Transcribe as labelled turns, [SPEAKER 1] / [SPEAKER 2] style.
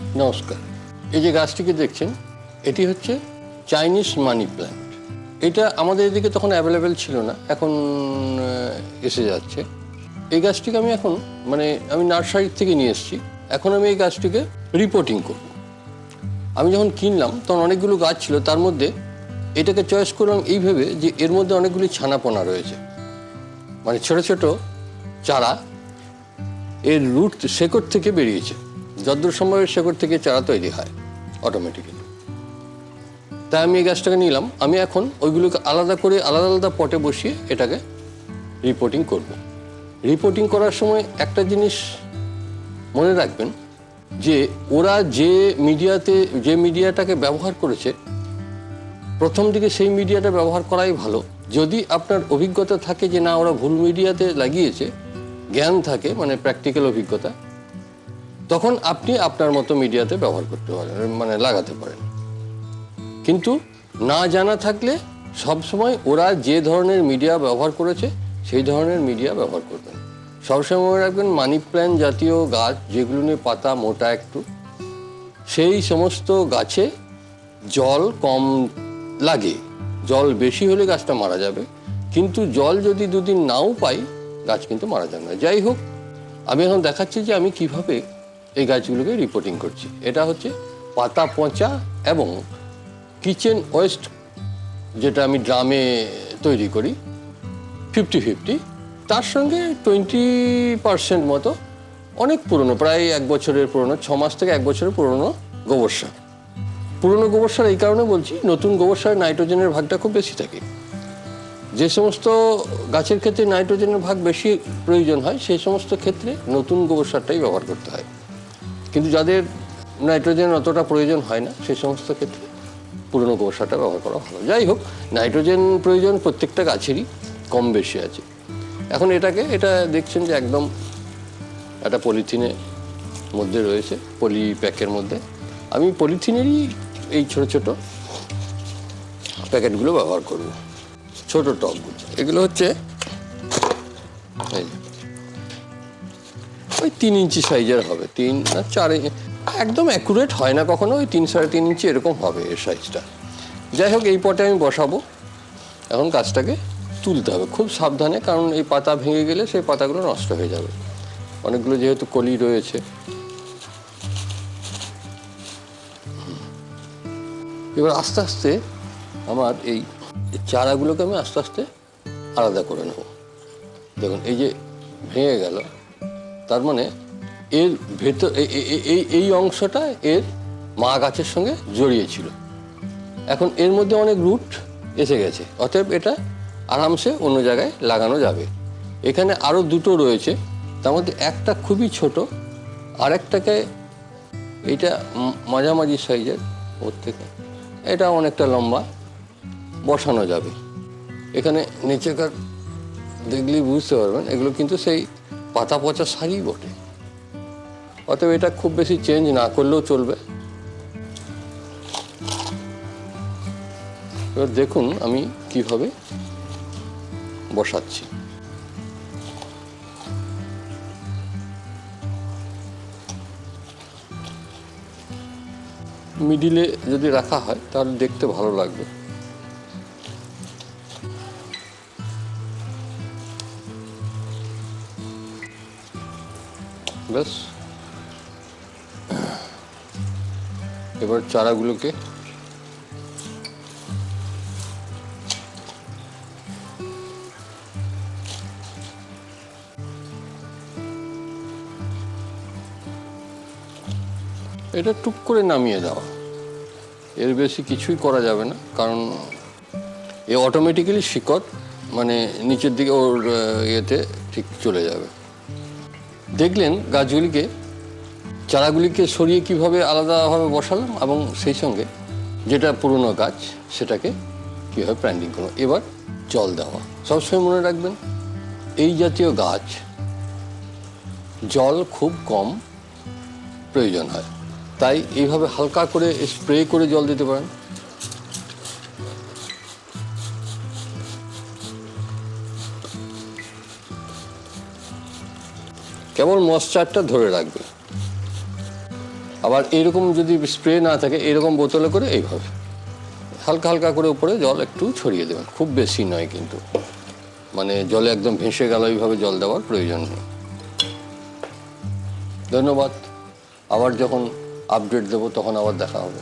[SPEAKER 1] নমস্কার। এই যে গাছটিকে দেখছেন, এটি হচ্ছে চাইনিজ মানি প্ল্যান্ট। এটা আমাদের এদিকে তখন অ্যাভেলেবেল ছিল না, এখন এসে যাচ্ছে। এই গাছটিকে আমি এখন আমি নার্সারি থেকে নিয়ে এসেছি। এখন আমি এই গাছটিকে রিপোর্টিং করব। আমি যখন কিনলাম তখন অনেকগুলো গাছ ছিল, তার মধ্যে এটাকে চয়েস করলাম এই ভেবে যে এর মধ্যে অনেকগুলি ছানাপোনা রয়েছে, মানে ছোট ছোট চারা এর রুট শেকড় থেকে বেরিয়েছে। যতদূর সম্ভব শেকড় থেকে চারা তৈরি হয় অটোমেটিক্যালি। তাই আমি এই গাছটাকে নিলাম। আমি এখন ওইগুলোকে আলাদা করে আলাদা আলাদা পটে বসিয়ে এটাকে রিপোর্টিং করব। রিপোর্টিং করার সময় একটা জিনিস মনে রাখবেন যে ওরা যে মিডিয়াটাকে ব্যবহার করেছে, প্রথম দিকে সেই মিডিয়াটা ব্যবহার করাই ভালো। যদি আপনার অভিজ্ঞতা থাকে যে না ওরা ভুল মিডিয়াতে লাগিয়েছে, জ্ঞান থাকে মানে প্র্যাকটিক্যাল অভিজ্ঞতা, তখন আপনি আপনার মতো মিডিয়াতে ব্যবহার করতে পারেন, লাগাতে পারেন। কিন্তু না জানা থাকলে সবসময় ওরা যে ধরনের মিডিয়া ব্যবহার করেছে সেই ধরনের মিডিয়া ব্যবহার করবেন। সবসময় মনে রাখবেন মানি প্ল্যান্ট জাতীয় গাছ যেগুলো নিয়ে পাতা মোটা একটু, সেই সমস্ত গাছে জল কম লাগে। জল বেশি হলে গাছটা মারা যাবে, কিন্তু জল যদি দুদিন নাও পাই গাছ কিন্তু মারা যাবে না। যাই হোক, আমি এখন দেখাচ্ছি যে আমি কিভাবে এই গাছগুলোকে রিপোর্টিং করছি। এটা হচ্ছে পাতা পচা এবং কিচেন ওয়েস্ট, যেটা আমি ড্রামে তৈরি করি 50-50, তার সঙ্গে 20% মতো অনেক পুরনো, প্রায় 1 বছরের পুরনো, 6 মাস থেকে 1 বছরের পুরনো গোবর সার। পুরনো গোবর সার এই কারণে বলছি, নতুন গোবর সারে নাইট্রোজেনের ভাগটা খুব বেশি থাকে। যে সমস্ত গাছের ক্ষেত্রে নাইট্রোজেনের ভাগ বেশি প্রয়োজন হয় সেই সমস্ত ক্ষেত্রে নতুন গোবর সারটাই ব্যবহার করতে হয়। কিন্তু যাদের নাইট্রোজেন অতটা প্রয়োজন হয় না সেই সমস্ত ক্ষেত্রে পুরনো গোবর সারটা ব্যবহার করা ভালো। যাই হোক, নাইট্রোজেন প্রয়োজন প্রত্যেকটা গাছেরই কম বেশি আছে। এখন এটা দেখছেন যে একদম একটা পলিথিনের মধ্যে রয়েছে, পলি প্যাকের মধ্যে। আমি পলিথিনেরই এই ছোট ছোট প্যাকেটগুলো ব্যবহার করব, ছোট টবগুলো। এগুলো হচ্ছে ওই 3 ইঞ্চি সাইজের হবে, 3 না 4, একদম অ্যাকুরেট হয় না কখনো, ওই 3-3.5 ইঞ্চি এরকম হবে এর সাইজটা। যাই হোক, এই পটে আমি বসাবো। এখন গাছটাকে তুলতে হবে খুব সাবধানে, কারণ এই পাতা ভেঙে গেলে সেই পাতাগুলো নষ্ট হয়ে যাবে। অনেকগুলো যেহেতু কলি রয়েছে। এবার আস্তে আস্তে আমার এই চারাগুলোকে আমি আস্তে আস্তে আলাদা করে নেব। দেখুন এই যে ভেঙে গেল, তার মানে এর ভেতর এই অংশটা এর মা গাছের সঙ্গে জড়িয়ে ছিল। এখন এর মধ্যে অনেক রুট এসে গেছে, অতএব এটা আরামসে অন্য জায়গায় লাগানো যাবে। এখানে আরও 2টো রয়েছে, তার মধ্যে একটা খুবই ছোট, আর একটাকে এইটা মাঝামাঝি সাইজের, ওর থেকে এটা অনেকটা লম্বা, বসানো যাবে। এখানে নিচেকার দেখলেই বুঝতে পারবেন এগুলো কিন্তু সেই পাতা পচা সারই বটে, অতএব এটা খুব বেশি চেঞ্জ না করলেও চলবে। এবার দেখুন আমি কিভাবে বসাচ্ছি। মিডিলে যদি রাখা হয় তাহলে দেখতে ভালো লাগবে। ব্যাস, এবার চারাগুলোকে এটা টুক করে নামিয়ে দেওয়া, এর বেশি কিছুই করা যাবে না, কারণ এ অটোমেটিক্যালি শিকড় নিচের দিকে ওর ইয়েতে ঠিক চলে যাবে। দেখলেন গাছগুলিকে, চারাগুলিকে সরিয়ে কিভাবে আলাদাভাবে বসালাম, এবং সেই সঙ্গে যেটা পুরনো গাছ সেটাকে কীভাবে প্ল্যান্টিং করলাম। এবার জল দেওয়া, সবসময় মনে রাখবেন এই জাতীয় গাছ জল খুব কম প্রয়োজন হয়, তাই এইভাবে হালকা করে স্প্রে করে জল দিতে পারেন। কেবল ময়েশ্চারটা ধরে রাখবে। আবার এইরকম যদি স্প্রে না থাকে এরকম বোতলে করে এইভাবে হালকা হালকা করে উপরে জল একটু ছড়িয়ে দেবেন, খুব বেশি নয় কিন্তু, মানে জলে একদম ভেসে গেল এইভাবে জল দেওয়ার প্রয়োজন নেই। ধন্যবাদ। আবার যখন আপডেট দেবো তখন আবার দেখা হবে।